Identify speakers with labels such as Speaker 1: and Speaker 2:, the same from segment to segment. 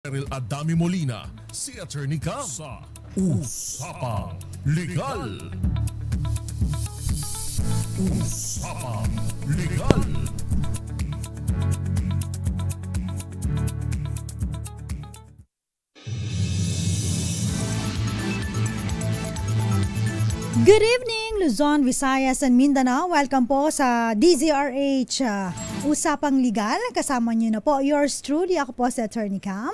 Speaker 1: Cheryl Adami Molina, si Attorney Cam sa Usapang Legal. Usapang Legal.
Speaker 2: Good evening, Luzon, Visayas, and Mindanao. Welcome po sa DZRH Usapang Legal. Kasama niyo na po yours truly. Ako po si Attorney Cam.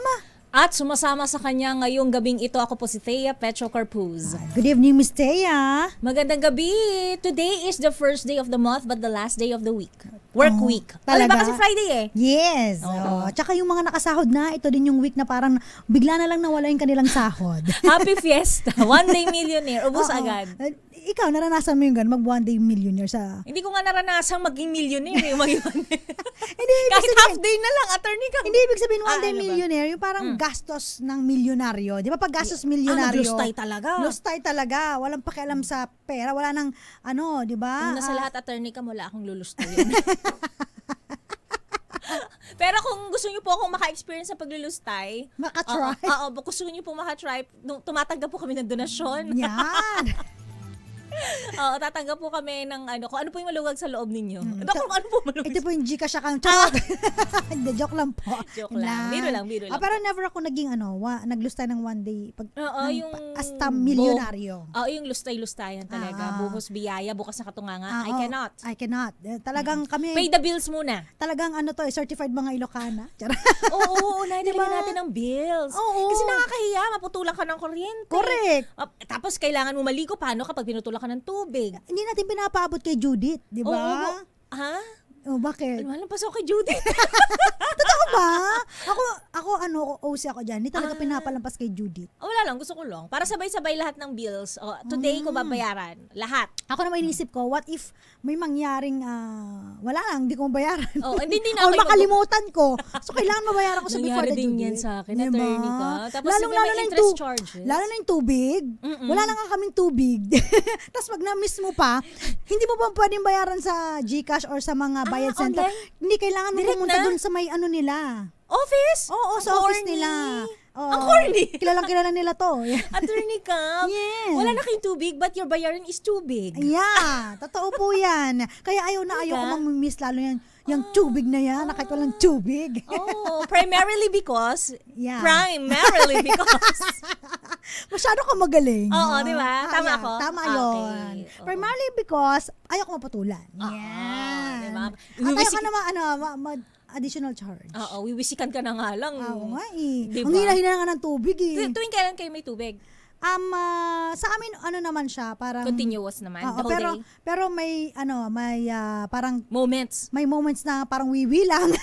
Speaker 3: At sumasama sa kanya ngayong gabing ito, ako po si Thea Petro Carpuz.
Speaker 2: Good evening, Miss Thea.
Speaker 3: Magandang gabi. Today is the first day of the month but the last day of the week. Work week.
Speaker 2: Talaga?
Speaker 3: Diba kasi Friday eh?
Speaker 2: Yes. Tsaka yung mga nakasahod na, ito din yung week na parang bigla na lang nawala yung kanilang sahod.
Speaker 3: Happy Fiesta. One day millionaire. Ubus agad.
Speaker 2: Ikaw, naranasan mo yung gano'n, mag one day millionaire sa...
Speaker 3: Hindi ko nga naranasang maging millionaire.
Speaker 2: Hindi,
Speaker 3: kahit half day na lang, attorney ka.
Speaker 2: Hindi ibig sabihin one day millionaire, yung parang gastos ng milyonaryo. Di ba pag gastos milyonaryo?
Speaker 3: Naglustay talaga.
Speaker 2: Lustay talaga. Walang pakialam sa pera. Wala nang di ba?
Speaker 3: Una sa lahat, attorney ka, wala akong lulustuyin. Pero kung gusto niyo po akong maka-experience sa paglulustay,
Speaker 2: maka-try.
Speaker 3: Gusto niyo po maka-try, tumatanggap po kami ng donasyon.
Speaker 2: Yan.
Speaker 3: Oo, tatanggap po kami ng kung ano po yung malugag sa loob ninyo. Kung ano po malugag.
Speaker 2: Ito po yung Gcash account. Joke lang po.
Speaker 3: Joke lang. Biro lang.
Speaker 2: Pero never ako naging naglustay ng one day.
Speaker 3: Yung
Speaker 2: hasta milyonaryo.
Speaker 3: Yung lustay-lustayan talaga. Buhos biyaya, bukas na katunganga. I cannot. Talagang kami. Pay the bills muna.
Speaker 2: Talagang certified mga Ilocana.
Speaker 3: Oo, diba? Natin ng bills. Oo. Kasi nakakahiya, maputulan ka ng kuryente.
Speaker 2: Correct.
Speaker 3: Tapos kailangan mo maligo. Paano kapag pinutulan ka ng tubig?
Speaker 2: Hindi natin pinapaabot kay Judith, di ba?
Speaker 3: Oo. Ha?
Speaker 2: Bakit?
Speaker 3: Walang pasok kay Judith.
Speaker 2: Totoo ba? Ako, OC ako dyan. Hindi talaga pinapalampas kay Judith.
Speaker 3: Wala lang, gusto ko lang. Para sabay-sabay lahat ng bills. Today ko babayaran. Lahat.
Speaker 2: Ako naman inisip ko, what if may mangyaring, wala lang, hindi ko mabayaran.
Speaker 3: Hindi na
Speaker 2: o makalimutan ko. So, kailangan mabayaran ko sa before the due date.
Speaker 3: Nangyari din yan sa akin, attorney ka. Tapos
Speaker 2: lalo
Speaker 3: may interest charges.
Speaker 2: Lalo na yung tubig. Wala na nga kaming tubig. Tapos pag na-miss mo pa, hindi mo pa pwedeng bayaran sa Gcash or sa mga bayad center. Hindi, kailangan mo pumunta dun sa may nila.
Speaker 3: Office?
Speaker 2: Oo, sa office nila.
Speaker 3: Ang corny.
Speaker 2: Kilala nila to.
Speaker 3: Attorney Cam.
Speaker 2: Yes.
Speaker 3: Wala na kayong tubig, but your bayaran is too big.
Speaker 2: Yeah, totoo po yan. Kaya ayaw ko mamimiss lalo yan. Yung tubig na yan, kahit walang tubig.
Speaker 3: Primarily because.
Speaker 2: Masyado ka magaling.
Speaker 3: Oo, di ba? Tama ako?
Speaker 2: Tama yun. Primarily because ayaw ko maputulan.
Speaker 3: Yan. Diba?
Speaker 2: At ayaw ka naman, additional charge.
Speaker 3: Wiwisikan ka na nga lang.
Speaker 2: Oo nga eh.
Speaker 3: Diba?
Speaker 2: Ang hina-hina nga ng tubig eh.
Speaker 3: Tuwing kailan kayo may tubig?
Speaker 2: Sa amin naman siya, parang
Speaker 3: continuous naman, the whole day.
Speaker 2: Pero may parang
Speaker 3: moments.
Speaker 2: May moments na parang wiwi lang.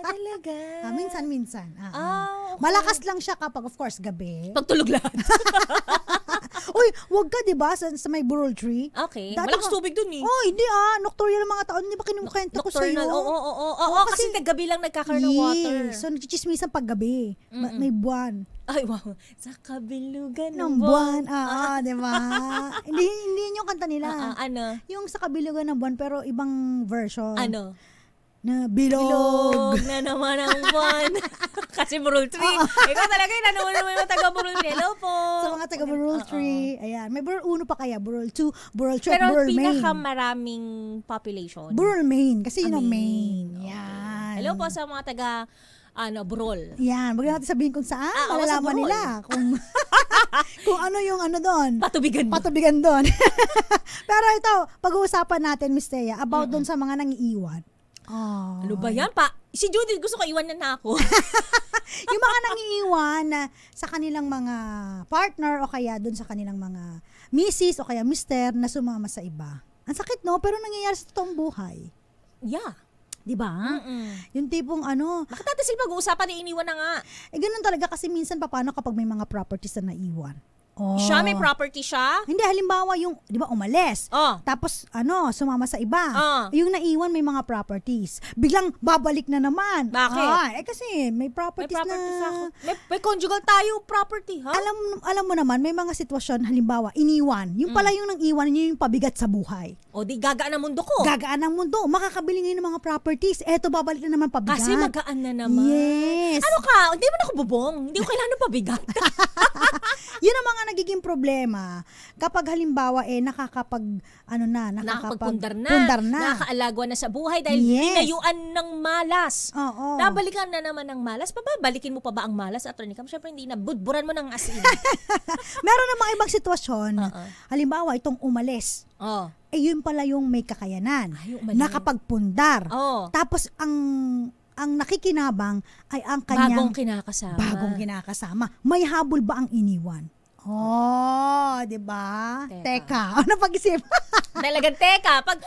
Speaker 3: Talaga.
Speaker 2: Minsan-minsan.
Speaker 3: Okay.
Speaker 2: Malakas lang siya kapag of course gabi.
Speaker 3: Pagtulog lahat.
Speaker 2: Uy, wag ka 'di ba sa may burol tree?
Speaker 3: Okay. Malakas tubig dun eh.
Speaker 2: Hindi nocturnal mga tao, hindi ba kinukwento ko sa iyo?
Speaker 3: Oo, kasi gabi lang nagkakaroon ng water.
Speaker 2: So nagchichismisan pag gabi. May buwan.
Speaker 3: Ay, wow. Sa kabilugan
Speaker 2: ng buwan. Di ba? hindi yung kanta nila.
Speaker 3: Ano?
Speaker 2: Yung sa kabilugan ng buwan pero ibang version.
Speaker 3: Ano?
Speaker 2: Na bilog
Speaker 3: na naman ang buwan. Kasi Burol Tree. Ikaw talaga yung naman yung taga-Burol Tree. Hello po.
Speaker 2: Sa mga taga-Burol Tree. Ayan. May Burol 1 pa kaya. Burol 2, Burol 3,
Speaker 3: pero
Speaker 2: Burol Main.
Speaker 3: Pero pinakamaraming population.
Speaker 2: Burol Main. Kasi yun ang main. Yan.
Speaker 3: Hello po sa mga taga Burol.
Speaker 2: Yan. Huwag natin sabihin kung saan. Malalaman nila. Kung ano yung doon. Patubigan doon. Pero ito, pag-uusapan natin, Miss Thea, about doon sa mga nangiiwan.
Speaker 3: Ano ba yan? Si Judith, gusto ko iwan na ako.
Speaker 2: Yung mga nangiiwan sa kanilang mga partner o kaya doon sa kanilang mga misis o kaya mister na sumama sa iba. Ang sakit, no? Pero nangyayari sa totoong buhay.
Speaker 3: Yeah.
Speaker 2: Diba? Yung tipong
Speaker 3: bakit natin sila pag-uusapan na iniwan na nga?
Speaker 2: Ganun talaga kasi minsan paano kapag may mga properties na naiwan.
Speaker 3: Siya, may property siya?
Speaker 2: Hindi, halimbawa yung, di ba, umalis. Tapos, sumama sa iba. Yung naiwan may mga properties. Biglang babalik na naman.
Speaker 3: Bakit?
Speaker 2: Kasi may properties na...
Speaker 3: May conjugal tayo property, ha?
Speaker 2: Alam mo naman, may mga sitwasyon, halimbawa, iniwan. Yung pala yung nang iwan niyo yung pabigat sa buhay.
Speaker 3: O di gagaan ang mundo ko.
Speaker 2: Gagaan ang mundo. Makakabili ngayon ng mga properties. Eto, babalik na naman pabigat.
Speaker 3: Kasi magaan na naman.
Speaker 2: Yes.
Speaker 3: Ano ka? Hindi mo na ako bubong. Hindi ko kailangan ng pabigat.
Speaker 2: Yun ang mga nagiging problema kapag halimbawa
Speaker 3: nakakapagpundar na, nakakaalagwa na sa buhay dahil hinayuan ng malas. Nabalikan na naman ng malas. Babalikin mo pa ba ang malas, Attorney Cam? Syempre hindi na. Budburan mo ng asin.
Speaker 2: Meron namang ibang sitwasyon. Halimbawa, itong umalis. Yun pala yung may kakayanan. Nakapagpundar. Tapos ang nakikinabang ay ang kanyang bagong kinakasama. May habol ba ang iniwan? Di ba? Teka. Napag-isip.
Speaker 3: Talagang teka. Pag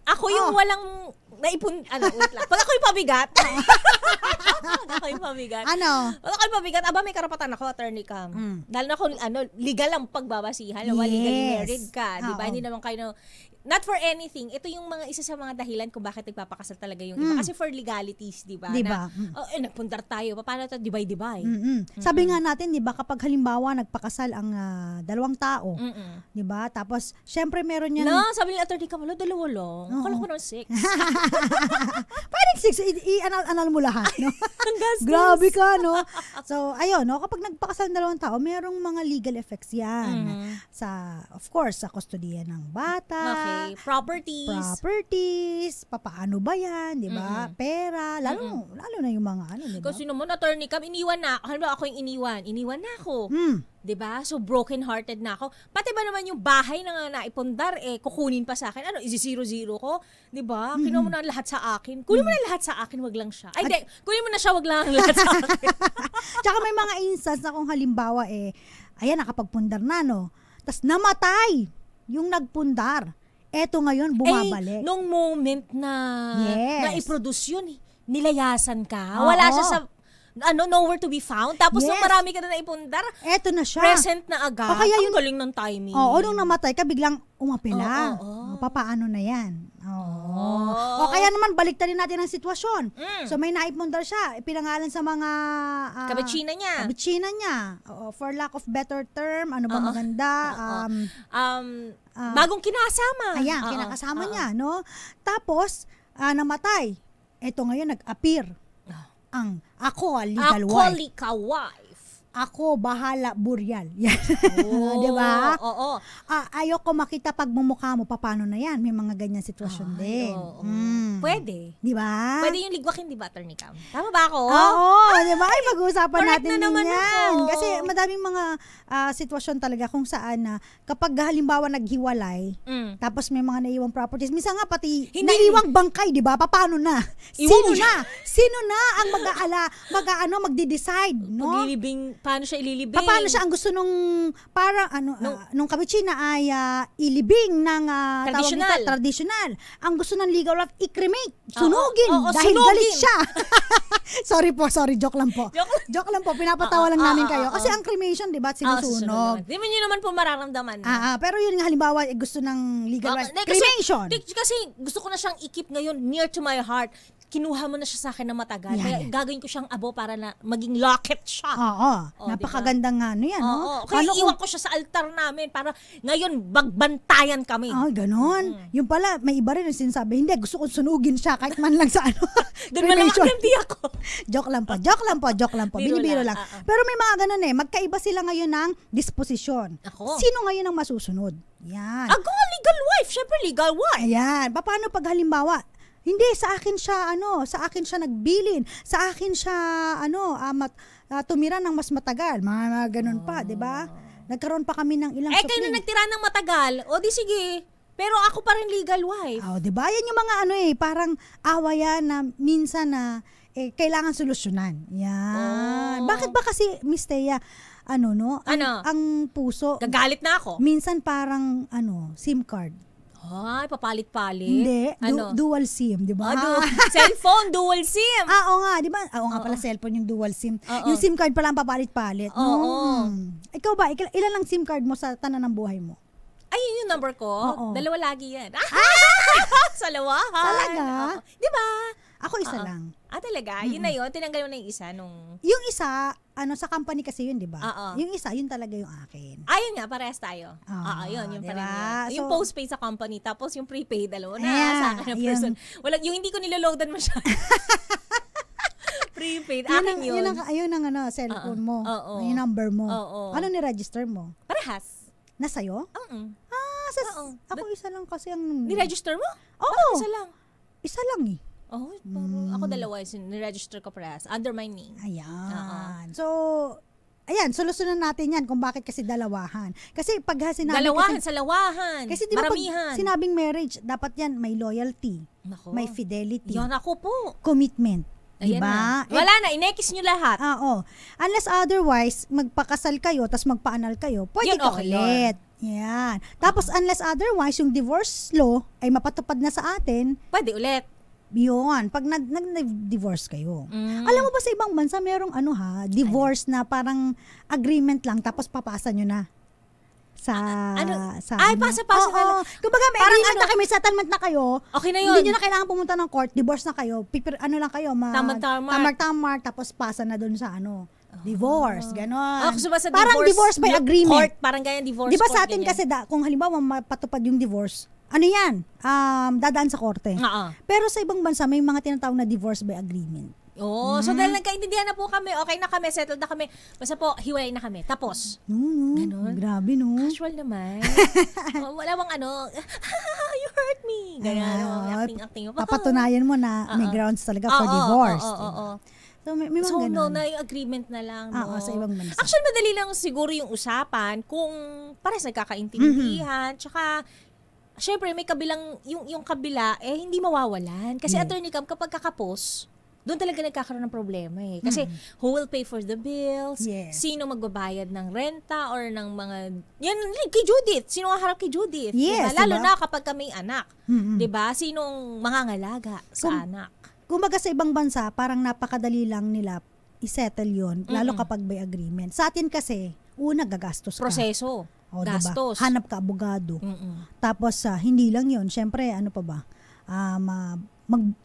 Speaker 3: ako yung walang wait lang. Pag ako yung pabigat. Pag ako yung pabigat, may karapatan ako, Attorney Cam. Dahil na kung legal ang pagbabasihan, legally married ka, di ba? Hindi naman kayo not for anything. Ito yung isa sa mga dahilan kung bakit nagpapakasal talaga yung iba. Kasi for legalities, di ba?
Speaker 2: Diba?
Speaker 3: Nagpundar tayo. Paano ito? Dibay-dibay.
Speaker 2: Sabi nga natin, di ba, kapag halimbawa nagpakasal ang dalawang tao, di ba? Tapos, syempre meron yan.
Speaker 3: Sabi ni Attorney Camilo, dalawa lang. Akala ko naman 6.
Speaker 2: Parang 6. I-anal mo lahat, no? Grabe ka, no? So, ayun, no? Kapag nagpakasal ang dalawang tao, merong mga legal effects yan. Of course, sa kustodiya ng bata. Properties. Papaano ba yan, di ba? Pera. Lalo na yung mga di ba?
Speaker 3: Kasi naman, Attorney Cam, iniwan na. Halimbawa ako yung iniwan na ako. Di ba? So, broken-hearted na ako. Pati ba naman yung bahay na naipundar, kukunin pa sa akin. Isi-0-0 ko? Di ba? Kinuha mo na lahat sa akin. Kunin mo na lahat sa akin, wag lang siya. Kunin mo na siya, wag lang lahat sa akin.
Speaker 2: Tsaka may mga instance na kung halimbawa, nakapagpundar na, no? Tapos namatay yung nagpundar. Eto ngayon, bumabalik.
Speaker 3: Nung moment na na-produce yun, nilayasan ka. Wala siya sa, nowhere to be found. Tapos nung marami ka na naipundar,
Speaker 2: eto na siya.
Speaker 3: Present na agad. Ang galing ng timing.
Speaker 2: Nung namatay ka, biglang umapila. Papaano na yan? Kaya naman, baliktarin natin ang sitwasyon. So may naipundar siya, pinangalan sa mga
Speaker 3: kabitsina
Speaker 2: niya. For lack of better term, ano ba maganda?
Speaker 3: Bagong kinasama.
Speaker 2: Ayan, kinakasama niya, no? Tapos, namatay. Ito ngayon, nag-appear. Ako, legal wife. Ako, bahala, buryal. Yan. Di ba? Ayoko makita pag mumukha mo, paano na yan? May mga ganyan sitwasyon din.
Speaker 3: Pwede.
Speaker 2: Di ba?
Speaker 3: Pwede yung ligwakin, di ba, Attorney Cam? Tama ba ako?
Speaker 2: Di ba? Ay, mag-uusapan natin din yan. Kasi madaming mga sitwasyon talaga kung saan kapag halimbawa naghiwalay, tapos may mga naiwang properties, minsan nga pati naiwang bangkay, di ba? Paano na? Sino na ang magde-decide, no?
Speaker 3: Paano siya ililibing?
Speaker 2: Paano siya ang gusto nung nung kabitsina ay ilibing ng traditional. Ang gusto ng legal wife i-cremate, sunugin dahil galit siya. Sorry, joke lang po. Joke lang po, pinapatawa lang namin kayo. Kasi ang cremation, di ba, sinusunog.
Speaker 3: Di mo nyo naman po mararamdaman.
Speaker 2: Pero yun nga, halimbawa, gusto ng legal wife, cremation.
Speaker 3: Kasi gusto ko na siyang i-keep ngayon near to my heart. Kinuha mo na siya sa akin na matagal. Kaya gagawin ko siyang abo para na maging locket siya.
Speaker 2: Napakagandang yan, no?
Speaker 3: Kaya iwan ko siya sa altar namin para ngayon bagbantayan kami.
Speaker 2: Ganon. Yung pala, may iba rin yung sinasabi, hindi, gusto ko sunugin siya kahit man lang sa
Speaker 3: doon man lang ako.
Speaker 2: Joke lang po. Binibiro lang. Pero may mga ganon magkaiba sila ngayon ng disposisyon. Sino ngayon ang masusunod? Yan.
Speaker 3: Ako, legal wife. Syempre, legal wife.
Speaker 2: Ayan. Paano pag halimbawa, hindi, sa akin siya nagbilin. Sa akin siya, tumira ng mas matagal. Mga ganun pa, di ba? Nagkaroon pa kami ng ilang
Speaker 3: kayo na nagtira ng matagal. O di sige. Pero ako pa rin legal wife.
Speaker 2: Di ba? Yan yung mga parang awayan na minsan na kailangan solusyonan. Yan. Bakit ba kasi, Miss Thea, ang puso,
Speaker 3: gagalit na ako.
Speaker 2: Minsan parang, SIM card.
Speaker 3: Ay, papalit-palit?
Speaker 2: Hindi. Dual SIM, di ba?
Speaker 3: Cellphone, dual SIM.
Speaker 2: Oo nga, di ba? Oo nga pala, cellphone yung dual SIM. Yung SIM card pala ang papalit-palit. Ikaw ba, ilan lang SIM card mo sa tanan ng buhay mo?
Speaker 3: Ay, yun yung number ko? Dalawa lagi yan. Salawahan.
Speaker 2: Talaga?
Speaker 3: Di ba?
Speaker 2: Ako isa lang.
Speaker 3: Talaga? Yun na yun? Tinanggal mo na yung isa nung...
Speaker 2: Yung isa, sa company kasi yun, di ba? Yung isa, yun talaga yung akin.
Speaker 3: Yun nga, parehas tayo. Yun diba? Pala yun. Yung postpaid sa company, tapos yung prepaid, alam mo na, sa akin na person. Yung hindi ko niloloadan masyado. Prepaid, akin yun.
Speaker 2: Yun ang cellphone mo. Yung number mo. Ano ni-register mo?
Speaker 3: Parehas.
Speaker 2: Nasa'yo? Ako isa lang kasi ang...
Speaker 3: Ni-register mo?
Speaker 2: Oo.
Speaker 3: Isa lang?
Speaker 2: Isa lang eh.
Speaker 3: Ako dalawa, ni-register ko parehas. Under my name.
Speaker 2: Ayan. So, solusyonan natin yan kung bakit kasi dalawahan. Kasi pag sinabi...
Speaker 3: Dalawahan, salawahan,
Speaker 2: kasi diba
Speaker 3: maramihan.
Speaker 2: Pag sinabing marriage, dapat yan may loyalty, may fidelity.
Speaker 3: Yan ako po.
Speaker 2: Commitment. Diba?
Speaker 3: Wala na, inekis nyo lahat.
Speaker 2: Unless otherwise, magpakasal kayo, tapos magpaanal kayo, pwede ka ulit. Yan. Tapos unless otherwise, yung divorce law ay mapatupad na sa atin,
Speaker 3: pwede ulit.
Speaker 2: Yun, pag nag-divorce kayo. Alam mo ba sa ibang bansa, merong divorce na parang agreement lang, tapos papasa nyo na.
Speaker 3: Pasa na lang.
Speaker 2: Kumbaga may agreement na kayo, may settlement na kayo.
Speaker 3: Okay na yun.
Speaker 2: Hindi nyo na kailangan pumunta ng court, divorce na kayo. Lang kayo, tamar-tamar, tapos pasa na dun sa divorce, gano'n. Parang divorce by agreement.
Speaker 3: Court, parang ganyan divorce.
Speaker 2: Di ba sa atin kasi, kung halimbawa mapatupad yung divorce, yan? Dadaan sa korte. Pero sa ibang bansa, may mga tinatawag na divorce by agreement.
Speaker 3: So dahil nagkaintindihan na po kami, okay na kami, settled na kami, basta po, hiwalay na kami. Tapos,
Speaker 2: Ganon. Grabe, no?
Speaker 3: Casual naman. Wala bang you hurt me. Ganyan, acting.
Speaker 2: Papatunayan mo na may grounds talaga for divorce. So, may mga ganon.
Speaker 3: Na yung agreement na lang.
Speaker 2: Sa ibang bansa.
Speaker 3: Actually, madali lang siguro yung usapan kung pares nagkakaintindihan, tsaka, syempre, may kabilang, yung kabila, hindi mawawalan. Kasi Attorney Cam, kapag kakapos, doon talaga nagkakaroon ng problema eh. Kasi who will pay for the bills?
Speaker 2: Yes.
Speaker 3: Sino magbabayad ng renta or ng mga... Yan, kay Judith. Sino ang harap kay Judith?
Speaker 2: Yes,
Speaker 3: diba? Lalo na kapag may anak. Diba? Sinong mangangalaga sa anak?
Speaker 2: Kumbaga sa ibang bansa, parang napakadali lang nila isettle yun, lalo kapag may agreement. Sa atin kasi, gagastos ka.
Speaker 3: Proseso. Gastos.
Speaker 2: Diba? Hanap ka abogado. Tapos, hindi lang yun. Siyempre, ano pa ba?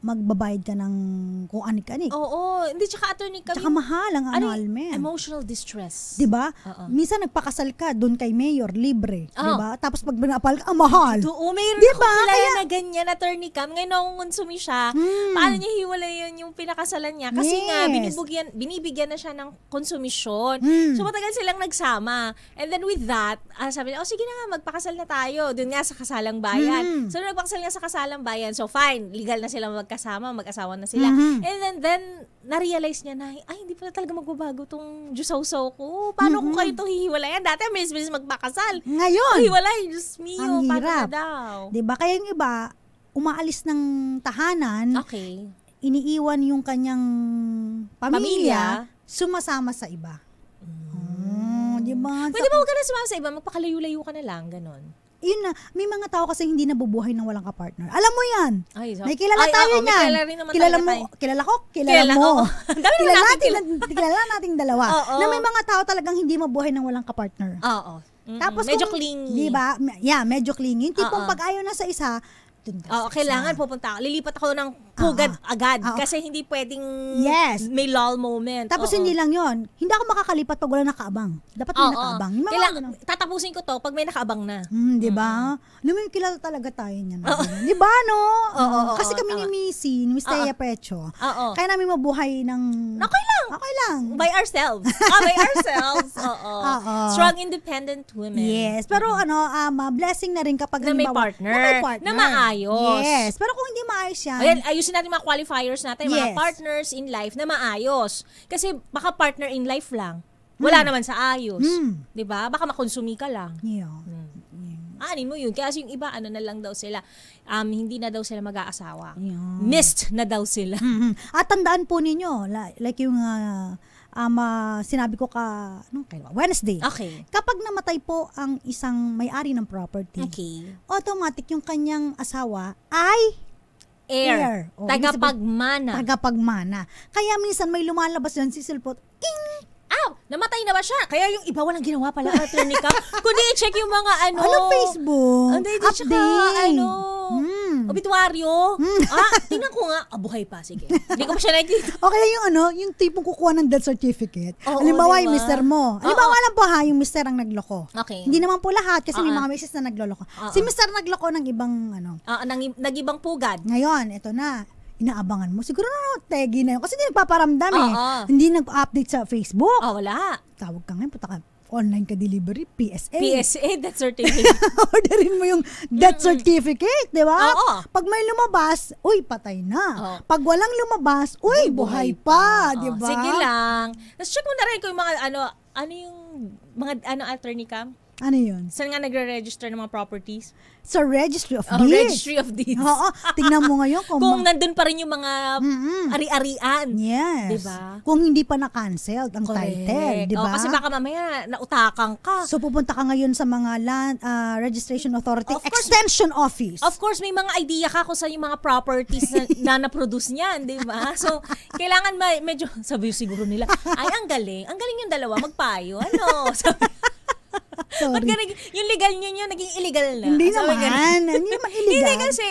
Speaker 2: Magbabayad ka ng kung anik-anik.
Speaker 3: Oo. Hindi, tsaka attorney kami.
Speaker 2: Tsaka mahal ang annulment.
Speaker 3: Emotional distress.
Speaker 2: Diba? Minsan nagpakasal ka, doon kay mayor, libre. Diba? Tapos pag binapal ka, mahal.
Speaker 3: Mayroon
Speaker 2: diba?
Speaker 3: Kaya na ganyan, attorney Cam. Ngayon akong konsumi siya. Paano niya hiwalay yun yung pinakasalan niya? Kasi nga, binibigyan na siya ng konsumisyon. So, matagal silang nagsama. And then with that, sabi niya, sige na nga, magpakasal na tayo. Doon nga sa kasalang bayan. So, nagpakasal nga sa kasalang bayan. So, fine. Legal na sila magkasama, mag-asawa na sila. And then na-realize niya na, hindi pala talaga magbabago tong Diyos-saw ko. Paano kung kayo itong hihiwalayan? Dati, bilis magpakasal.
Speaker 2: Ngayon,
Speaker 3: hiwalay, Diyos mio,
Speaker 2: ang hirap.
Speaker 3: paano na daw?
Speaker 2: Diba? Kaya yung iba, umaalis ng tahanan, iniiwan yung kanyang pamilya, sumasama sa iba. Diba?
Speaker 3: Pwede ba huwag ka na sumama sa iba? Magpakalayo-layo ka na lang, ganon.
Speaker 2: Yun na, may mga tao kasi hindi nabubuhay ng walang kapartner. Alam mo yan. May kilala tayo niyan. Kilala ko, kilala mo. Kilala nating dalawa. Na may mga tao talagang hindi mabuhay ng walang kapartner. Tapos
Speaker 3: medyo clingy.
Speaker 2: Diba? Yeah, medyo clingy. Yung tipong pag ayaw na sa isa,
Speaker 3: kailangan pupunta ako. Lilipat ako ng pugad agad. Kasi hindi pwedeng may lull moment.
Speaker 2: Tapos hindi lang yon. Hindi ako makakalipat pag wala nakaabang. Dapat may nakaabang.
Speaker 3: Tatapusin ko to pag may nakaabang na.
Speaker 2: Diba? Kilala talaga tayo niyan. Diba, no? Kasi kami ni Missy, ni Miss Thea Pecho. Kaya namin mabuhay ng... Okay lang.
Speaker 3: By ourselves. By ourselves. Strong, independent women.
Speaker 2: Yes. Pero blessing na rin kapag
Speaker 3: na may partner. Na maayos.
Speaker 2: Yes. Pero kung hindi maayos yan...
Speaker 3: Ayan, ayusin natin mga qualifiers natin, mga partners in life na maayos. Kasi baka partner in life lang. Wala naman sa ayos. Diba? Baka makonsumi ka lang. Anin mo yun. Kasi yung iba, na lang daw sila. Hindi na daw sila mag-aasawa. Missed na daw sila.
Speaker 2: At tandaan po ninyo, like yung sinabi ko Wednesday.
Speaker 3: Okay.
Speaker 2: Kapag namatay po ang isang may-ari ng property, automatic yung kanyang asawa ay heir.
Speaker 3: Tagapagmana.
Speaker 2: Kaya minsan may lumalabas yan si Silpot,
Speaker 3: namatay na ba siya? Kaya yung iba walang ginawa pala, attorney ka. Kundi i-check yung mga
Speaker 2: Facebook,
Speaker 3: update. Obituaryo. Tingnan ko nga. Buhay pa, sige. Hindi ko pa siya nakikita.
Speaker 2: O kaya yung tipong kukuha ng death certificate. Halimbawa, yung mister mo. Halimbawa lang po yung mister ang nagloko.
Speaker 3: Okay.
Speaker 2: Hindi naman po lahat kasi may mga misis na nagloloko. Si mister nagloko ng ibang
Speaker 3: nag-ibang pugad.
Speaker 2: Ngayon, ito na. Inaabangan mo. Siguro tegi na yun. Kasi hindi nagpaparamdam Hindi nag-update sa Facebook.
Speaker 3: Wala.
Speaker 2: Tawag ka ngayon, puta ka. Online ka delivery, PSA.
Speaker 3: Death certificate.
Speaker 2: Orderin mo yung death certificate, di ba? Pag may lumabas, patay na. Pag walang lumabas, buhay pa, di ba?
Speaker 3: Sige lang. Tapos check mo na rin kung yung mga yung mga attorney ka?
Speaker 2: Ano yun?
Speaker 3: Saan nga nagre-register ng mga properties?
Speaker 2: Sa Registry of Deeds.
Speaker 3: Registry of Deeds.
Speaker 2: Oo. Tingnan mo ngayon
Speaker 3: kung nandun pa rin yung mga ari-arian.
Speaker 2: Yes.
Speaker 3: Diba?
Speaker 2: Kung hindi pa na-cancelled ang title. Diba?
Speaker 3: Kasi baka mamaya nautakang ka.
Speaker 2: So pupunta ka ngayon sa mga Land Registration Authority Extension Office.
Speaker 3: Of course, may mga idea ka kung saan yung mga properties na na-produce niyan. Diba? So, kailangan medyo, sabi siguro nila, ang galing. Ang galing yung dalawa, magpayo. Sabi, ba't yung legal nyo naging illegal na?
Speaker 2: Hindi naman illegal.
Speaker 3: Hindi kasi,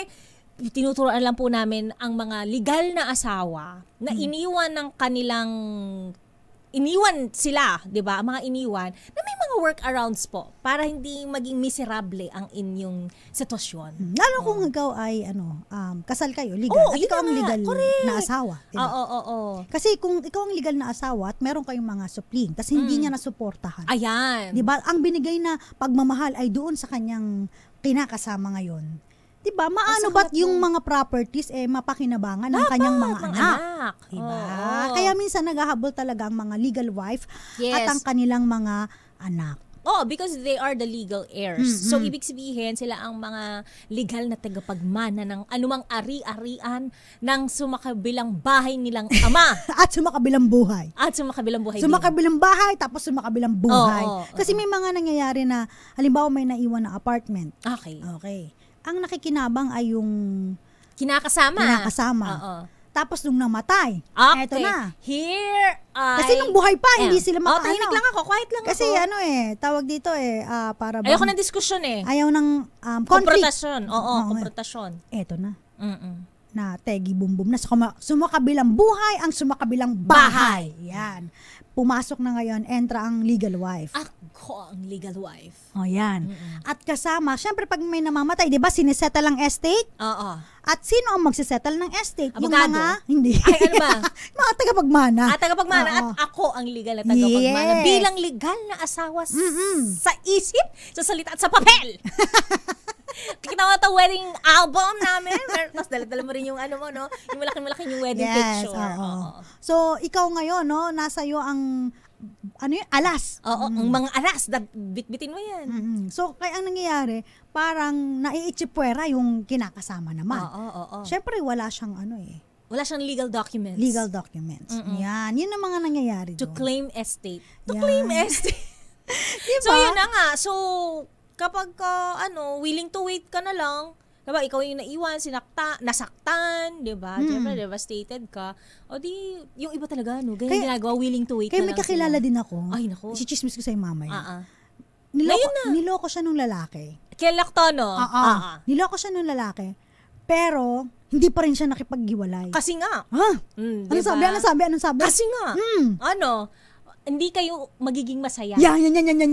Speaker 3: tinuturoan lang po namin ang mga legal na asawa na iniwan sila, 'di ba? Mga iniwan na may mga workarounds po para hindi maging miserable ang inyong sitwasyon.
Speaker 2: Lalo kung ikaw ay kasal kayo, legal. At ikaw ang legal na asawa, 'di ba?
Speaker 3: Oo.
Speaker 2: Kasi kung ikaw ang legal na asawa at meron kayong mga supling, tas hindi niya nasuportahan.
Speaker 3: Ayan.
Speaker 2: 'Di ba? Ang binigay na pagmamahal ay doon sa kanyang kinakasama ngayon. Diba? Maano ba't yung mga properties mapakinabangan ng kanyang mga anak? Diba? Kaya minsan naghahabol talaga ang mga legal wife at ang kanilang mga anak.
Speaker 3: Because they are the legal heirs. So, ibig sabihin, sila ang mga legal na tagapagmana ng anumang ari-arian ng sumakabilang bahay nilang ama.
Speaker 2: At sumakabilang buhay. Sumakabilang bahay, tapos sumakabilang buhay. Kasi may mga nangyayari na, halimbawa may naiwan na apartment. Okay. Ang nakikinabang ay yung kinakasama. Tapos nung namatay, eto na. Kasi nung buhay pa, hindi sila
Speaker 3: tahimik lang ako, quiet lang
Speaker 2: kasi
Speaker 3: ako.
Speaker 2: Kasi tawag dito para
Speaker 3: ayoko ng diskusyon
Speaker 2: Ayaw ng conflict.
Speaker 3: Konfrontasyon.
Speaker 2: Eto na. Na tegi bumbum na sumakabilang buhay ang sumakabilang bahay. Yan. Pumasok na ngayon, entra ang legal wife.
Speaker 3: Ako ang legal wife.
Speaker 2: Yan. At kasama, syempre pag may namamatay, di ba, sinisettle ang estate? At sino ang magsisettle ng estate?
Speaker 3: Abogado?
Speaker 2: Yung mga, hindi.
Speaker 3: Ay, ano ba?
Speaker 2: Mga tagapagmana.
Speaker 3: Tagapagmana. At ako ang legal na tagapagmana.
Speaker 2: Yes.
Speaker 3: Bilang legal na asawa sa isip, sa salita at sa papel. Kita mo ito wedding album namin. Tapos dala mo rin yung yung malaki-malaki yung wedding picture.
Speaker 2: So, ikaw ngayon, nasa iyo ang alas.
Speaker 3: Ang mga alas, bitbitin mo yan.
Speaker 2: So, kaya ang nangyayari, parang naiitsipwera yung kinakasama naman. Syempre, wala siyang
Speaker 3: wala siyang legal documents.
Speaker 2: Yan. Yun ang mga nangyayari
Speaker 3: To
Speaker 2: doon.
Speaker 3: claim estate. Diba? So, yun na nga. So, kapag willing to wait ka na lang, diba, ikaw yung naiwan, nasaktan, diba? Siyempre, devastated ka. O di, yung iba talaga, ganyan ginagawa, willing to wait
Speaker 2: kaya
Speaker 3: na lang.
Speaker 2: Kaya may kakilala din ako.
Speaker 3: Ay, naku.
Speaker 2: Isichismis ko sa'yo mamaya.
Speaker 3: Niloko
Speaker 2: niloko siya nung lalaki.
Speaker 3: Kilaktono?
Speaker 2: Niloko siya nung lalaki. Pero, hindi pa rin siya nakipaghiwalay.
Speaker 3: Kasi nga.
Speaker 2: Anong sabi?
Speaker 3: Kasi nga. Hindi kayo magiging masaya.
Speaker 2: Yan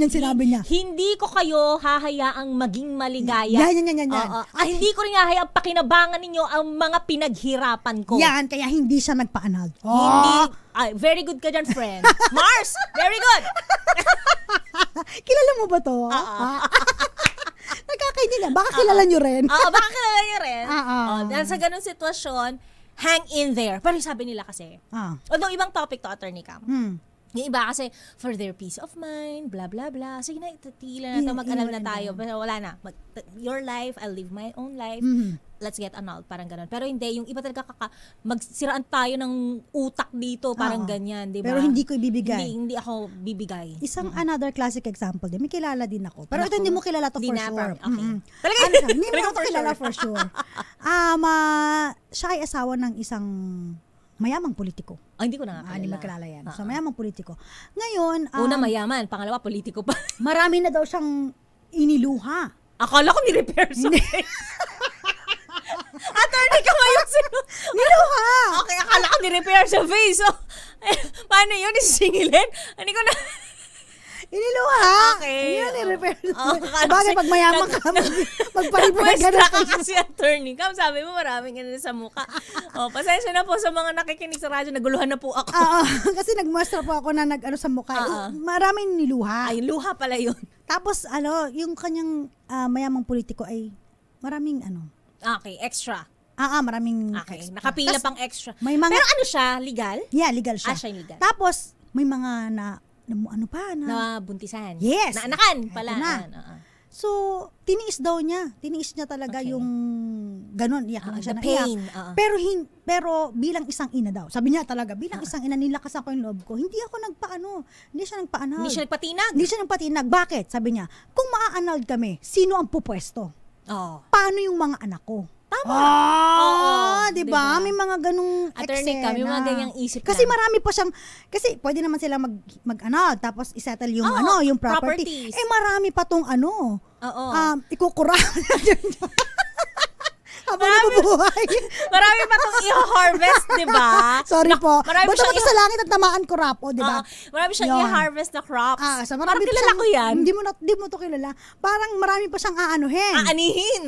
Speaker 2: sinabi niya.
Speaker 3: Hindi ko kayo hahayaang maging maligaya.
Speaker 2: Yan.
Speaker 3: Hindi ko rin hahayaang pakinabangan ninyo ang mga pinaghirapan ko.
Speaker 2: Yan, kaya hindi siya nagpa-anal.
Speaker 3: Hindi. Very good ka dyan, friend. Mars, very good.
Speaker 2: Kilala mo ba to? Nagkakainan. Baka kilala nyo rin.
Speaker 3: Baka kilala nyo rin. Dahil sa ganung sitwasyon, hang in there. Pero sabi nila kasi, although ibang topic to, Attorney Cam. Yung iba kasi, for their peace of mind, blah, blah, blah. Sige na, itatila na ito, mag-alala na tayo. Pero wala na. Your life, I'll live my own life. let's get annulled, parang ganun. Pero hindi, yung iba talaga magsiraan tayo ng utak dito, parang ganyan, di ba?
Speaker 2: Pero hindi ko ibibigay.
Speaker 3: Hindi ako bibigay.
Speaker 2: Isang another classic example din, may kilala din ako. Pero ito hindi mo kilala to for sure.
Speaker 3: Okay.
Speaker 2: Talaga, hindi mo kilala for sure. Siya ay asawa ng isang mayamang politiko.
Speaker 3: Hindi ko nakakilala.
Speaker 2: Hindi makilala yan. So, mayamang politiko. Ngayon,
Speaker 3: una mayaman, pangalawa politiko pa.
Speaker 2: Marami na daw siyang iniluha.
Speaker 3: Akala ko ni-repair sa Attorney ka ngayon
Speaker 2: niluha!
Speaker 3: Okay, akala ko ni-repair sa face. So, paano yun? Isingilin? Hindi ko na...
Speaker 2: Iniluha!
Speaker 3: Okay.
Speaker 2: Hindi ni-repair. Bagay, pag mayaman ka, magpa-repair ka
Speaker 3: na kasi attorney ka. Sabi mo, maraming ganun sa mukha. Pasensya na po sa mga nakikinig sa radyo. Naguluhan na po ako.
Speaker 2: Kasi nagmuestra po ako na sa mukha. Maraming niluha.
Speaker 3: Ay, luha pala yun.
Speaker 2: Tapos, yung kanyang mayamang politiko ay maraming
Speaker 3: Okay, extra.
Speaker 2: Maraming
Speaker 3: extra. Nakapila pang extra.
Speaker 2: May mga,
Speaker 3: pero siya? Legal?
Speaker 2: Yeah, legal siya.
Speaker 3: Siya legal.
Speaker 2: Tapos, may mga
Speaker 3: nabuntisan.
Speaker 2: Yes.
Speaker 3: Naanakan pala.
Speaker 2: So, tiniis daw niya. Tiniis niya talaga yung ganun. Iyak lang siya na
Speaker 3: pain.
Speaker 2: Pero bilang isang ina daw. Sabi niya talaga, bilang isang ina, nilakas ako yung loob ko. Hindi ako Hindi siya nagpaanal.
Speaker 3: Hindi siya nagpatinag.
Speaker 2: Hindi siya nagpatinag. Bakit? Sabi niya, kung maa-anal kami, sino ang pupwesto? Paano yung mga anak ko?
Speaker 3: Tama.
Speaker 2: Diba? May mga ganung
Speaker 3: attorney
Speaker 2: eksena.
Speaker 3: May mga ganyang isip
Speaker 2: kasi marami pa siyang, kasi pwede naman sila mag-anal, tapos isettle yung yung property. Marami pa tong ikukura. Habang nabubuhay.
Speaker 3: Marami pa itong i-harvest, di ba?
Speaker 2: Sorry po.
Speaker 3: Marami
Speaker 2: siyang sa langit at tamaan kurapo, di ba?
Speaker 3: Marami siyang i-harvest na crops.
Speaker 2: Parang
Speaker 3: kilala ko yan.
Speaker 2: Hindi mo to kilala. Parang marami pa siyang aanuhin.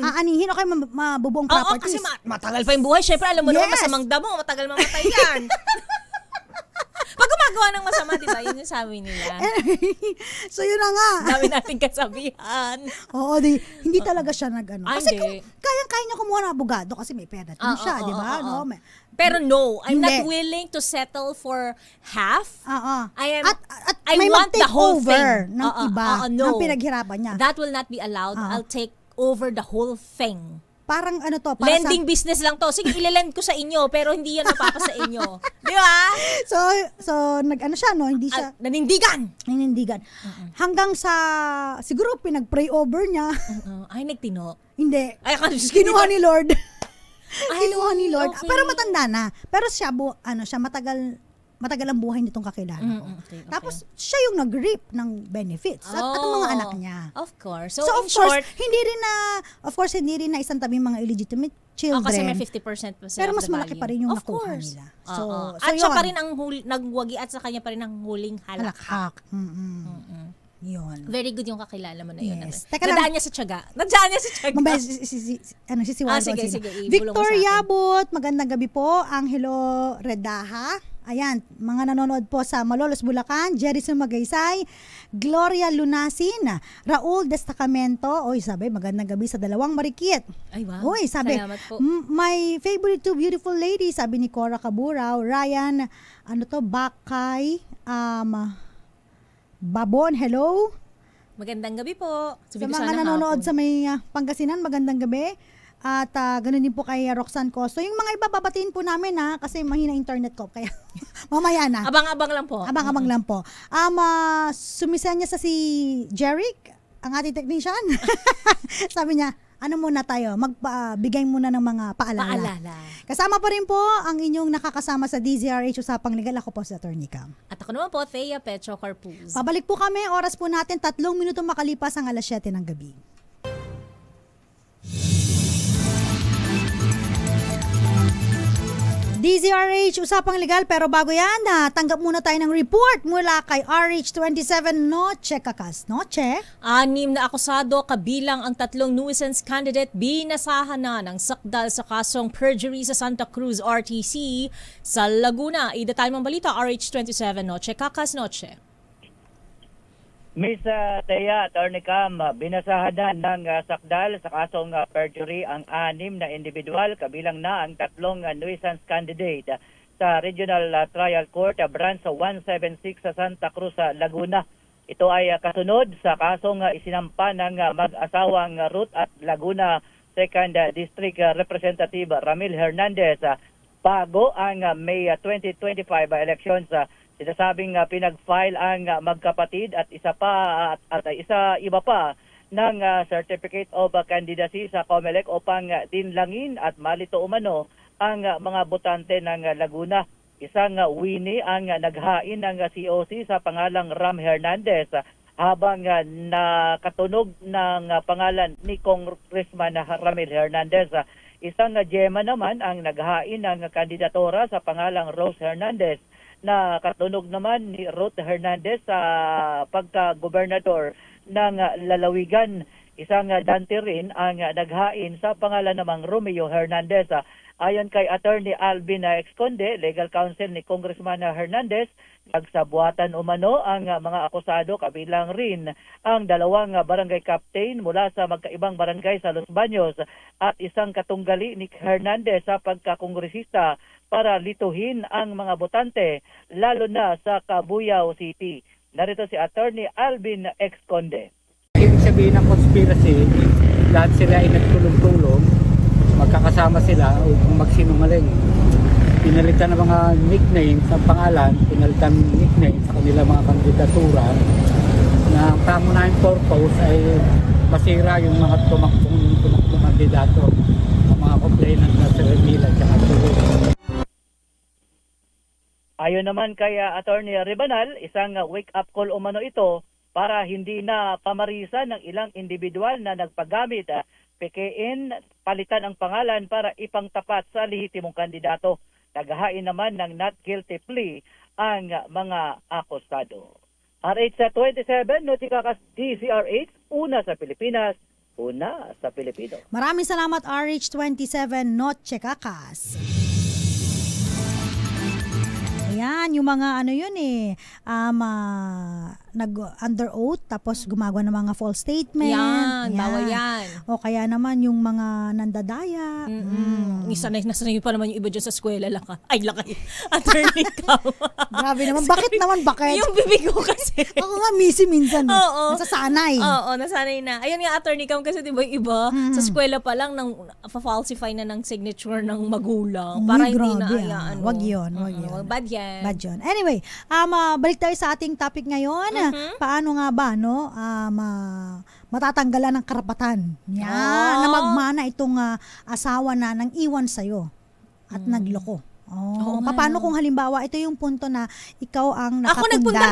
Speaker 2: Aanihin. Okay, mabubuong properties.
Speaker 3: Kasi matagal pa yung buhay. Siyempre, alam mo naman, masamang damo. Matagal mamatay yan. Pag gumagawa ng masama, di ba? Yun yung sabi nila.
Speaker 2: So, yun na nga.
Speaker 3: Dami nating kasabihan.
Speaker 2: Oo, hindi talaga siya kasi kaya niya kumuha ng abogado kasi may pera din siya, di ba?
Speaker 3: Pero no, I'm not willing to settle for half.
Speaker 2: I want the whole thing. Ng iba, ng pinaghirapan niya.
Speaker 3: That will not be allowed. I'll take over the whole thing.
Speaker 2: Parang
Speaker 3: lending business lang to. Sige, ilelend ko sa inyo, pero hindi yan mapapa sa inyo. Di ba?
Speaker 2: So siya, hindi siya.
Speaker 3: Nanindigan.
Speaker 2: Hanggang sa, siguro pinag-pray over niya.
Speaker 3: Ay, nagtino.
Speaker 2: Hindi. Kinuha ni Lord. Kinuha ni Lord.
Speaker 3: Okay.
Speaker 2: Pero matanda na. Pero siya, matagal ang buhay nitong kakilala ko.
Speaker 3: Okay.
Speaker 2: Tapos, siya yung nag-reap ng benefits at mga anak niya.
Speaker 3: Of course.
Speaker 2: So of course, hindi rin na isang tabi mga illegitimate children.
Speaker 3: Kasi may 50% pa sila.
Speaker 2: Pero mas malaki pa rin yung nakuha nila.
Speaker 3: At siya pa rin ang nagwagi at sa kanya pa rin ang huling halakhak.
Speaker 2: Yun.
Speaker 3: Very good yung kakilala mo na yun.
Speaker 2: Yes.
Speaker 3: Nadaan niya sa tiyaga. Mabaya,
Speaker 2: si Waldo.
Speaker 3: Sige.
Speaker 2: Victor Yabot, magandang gabi po. Angelo Redaha. Ayan, mga nanonood po sa Malolos, Bulacan, Jerison Magaysay, Gloria Lunasin, Raul Destacamento. Sabi, magandang gabi sa dalawang marikit.
Speaker 3: Ay, wow.
Speaker 2: Sabi,
Speaker 3: salamat po.
Speaker 2: My favorite two beautiful ladies, sabi ni Cora Caburaw, Ryan, Bakay, Babon, hello.
Speaker 3: Magandang gabi po.
Speaker 2: Sa mga nanonood sa may Pangasinan, magandang gabi. At ganun din po kay Roxanne Costo. Yung mga iba babatiin po namin kasi mahina internet ko. Kaya mamaya na.
Speaker 3: Abang-abang lang po.
Speaker 2: Abang-abang lang po. Sumisa niya sa si Jeric, ang ating technician. Sabi niya, muna tayo, magbigay muna ng mga paalala. Kasama pa rin po ang inyong nakakasama sa DZRH Usapang Legal. Ako po si Attorney Cam.
Speaker 3: At ako naman po, Thea Petro Carpuz.
Speaker 2: Pabalik po kami, oras po natin, 3 minuto makalipas ang 7:00 ng gabi. DZRH, Usapang Legal, pero bago yan, tanggap muna tayo ng report mula kay RH27 Noche Kakas. Noche?
Speaker 3: 6 na akusado kabilang ang 3 nuisance candidate binasahan na ng sakdal sa kasong perjury sa Santa Cruz RTC sa Laguna. Idetalye mong balita, RH27 Noche Kakas. Noche.
Speaker 4: Miss Thea, Attorney Cam, binasahan na ng sakdal sa kasong perjury ang 6 na individual, kabilang na ang 3 nuisance candidate sa Regional Trial Court, Branch 176 sa Santa Cruz, Laguna. Ito ay kasunod sa kasong isinampa ng mag-asawang Ruth at Laguna 2nd District Representative Ramil Hernandez. Bago ang May 2025 elections, sinasabing pinag-file ang magkapatid at isa iba pa ng Certificate of Candidacy sa COMELEC upang dinlangin at malito umano ang mga botante ng Laguna. Isang Winnie ang naghain ng COC sa pangalang Ram Hernandez habang nakatunog ng pangalan ni Congressman Ramil Hernandez. Isang Gemma naman ang naghain ng kandidatura sa pangalang Rose Hernandez na katunog naman ni Ruth Hernandez sa pagka-gobernador ng Lalawigan. Isang Dante rin ang naghain sa pangalan namang Romeo Hernandez. Ayon kay Attorney Alvin Exconde, legal counsel ni Congressman Hernandez, nagsabuatan umano ang mga akusado kabilang rin ang 2 barangay captain mula sa magkaibang barangay sa Los Baños at isang katunggali ni Hernandez sa pagkakongresista para lituhin ang mga botante lalo na sa Cabuyao City. Narito si Attorney Alvin Exconde.
Speaker 5: Ibig sabihin ng conspiracy, lahat sila ay nagtulong-tulong, magkakasama sila o magsinungaling. Pinalitan ng mga nickname sa pangalan, pinalitan ng nickname sa kanila mga kandidatura na ang pangunahing purpose ay masira yung mga tumakbong kandidato, ang mga complainant na sa Remila at Tuloy.
Speaker 4: Ayon naman kay Attorney Ribanal, isang wake-up call umano ito para hindi na pamarisan ng ilang individual na nagpagamit, pekein, palitan ang pangalan para ipangtapat sa lehitimong kandidato. Naghahain naman ng not guilty plea ang mga akusado. RH27, Notikakas DCRH, una sa Pilipinas, una sa Pilipino.
Speaker 2: Maraming salamat RH27, Notikakas. Ayan, yung mga ano yun nag-under oath tapos gumagawa ng mga false statement.
Speaker 3: Yan, bawal yan.
Speaker 2: O kaya naman yung mga nandadaya.
Speaker 3: Nasanay pa naman yung iba dyan sa eskwela lang. Ay, lakay. Attorney Cam.
Speaker 2: Grabe naman. Bakit naman? Bakit?
Speaker 3: Yung bibig ko kasi.
Speaker 2: Ako nga, missy minsan.
Speaker 3: Oo.
Speaker 2: Nasasanay.
Speaker 3: Oo, nasanay na. Ayun nga, Attorney Cam, kasi diba yung iba, sa eskwela pa lang, falsify na ng signature ng magulang. Para hindi na ayaan.
Speaker 2: Wag yun.
Speaker 3: Bad yan.
Speaker 2: Bad yun. Anyway, balik tayo sa ating topic ngayon. Paano nga ba, no? Matatanggalan ng karapatan. Yan, na magmana itong asawa na nang iwan sa'yo at nagloko. Paano kung halimbawa, ito yung punto na ikaw ang nakapundar.
Speaker 3: Ako nagpundar